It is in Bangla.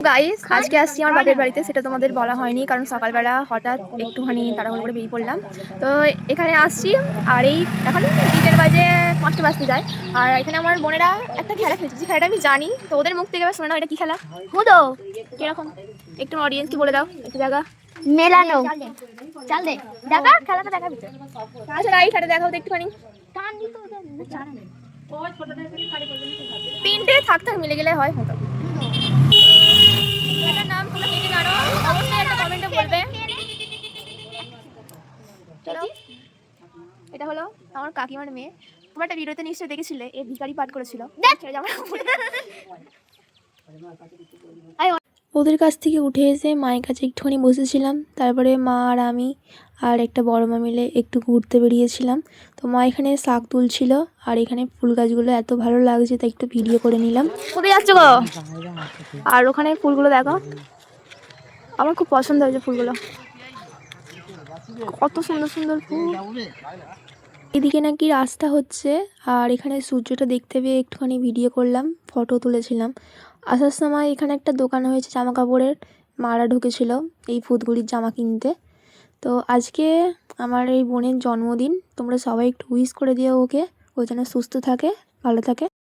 গাইস আজকে আসছি আমার বাপের বাড়িতে, সেটা তোমাদের বলা হয়নি কারণ সকালবেলা হঠাৎ একটুখানি তাড়াহুড়ো করে বেরিয়ে পড়লাম। তো এখানে আসছি আর এই এখন বিকেল বাজে 5টা বাজতে যায়। আর এখানে আমার বোনেরা একটা খেলা খেলছে, যে খেলাটা আমি জানি, তো ওদের মুখ থেকে এবার শুনে নাও এটা কি খেলা। হুদো কিরকম একটু অডিয়েন্সকে বলে দাও একটু জায়গা মেলানো চাল দে দেখা খেলাটা দেখাবি আচ্ছা এই খেলাটা দেখাও তো একটুখানি। তিনটে থাক থাক মিলে গেলে হয় হতো। এটার নাম তোমরা কে কে জানো অবশ্যই একটা কমেন্টে বলবে। চলো এটা হলো আমার কাকিমার মেয়ে। তোমার একটা ভিডিওতে নিশ্চয়ই দেখেছিলে, এই ভিখারি পাঠ করেছিল। ওদের কাছ থেকে উঠে এসে মায়ের কাছে একটুখানি বসেছিলাম, তারপরে মা আর আমি আর একটা বড় মা মিলে একটু ঘুরতে বেরিয়েছিলাম। তো মা এখানে শাক তুলছিল আর এখানে ফুল গাছগুলো এত ভালো লাগছে তাই একটু ভিডিও করে নিলাম। কোথায় যাচ্ছ গো? আর ওখানে ফুলগুলো দেখো, আমার খুব পছন্দ হয়েছে ফুলগুলো, কত সুন্দর সুন্দর ফুল। এদিকে নাকি রাস্তা হচ্ছে আর এখানে সূর্যটা দেখতে পেয়ে একটুখানি ভিডিও করলাম, ফটো তুলেছিলাম। আসার সময় এখানে একটা দোকান হয়েছে জামা কাপড়ের, মারা ঢুকেছিল এই ফুদগুলির জামা কিনতে। তো আজকে আমার এই বোনের জন্মদিন, তোমরা সবাই একটু উইশ করে দিও ওকে, ও যেন সুস্থ থাকে, ভালো থাকে।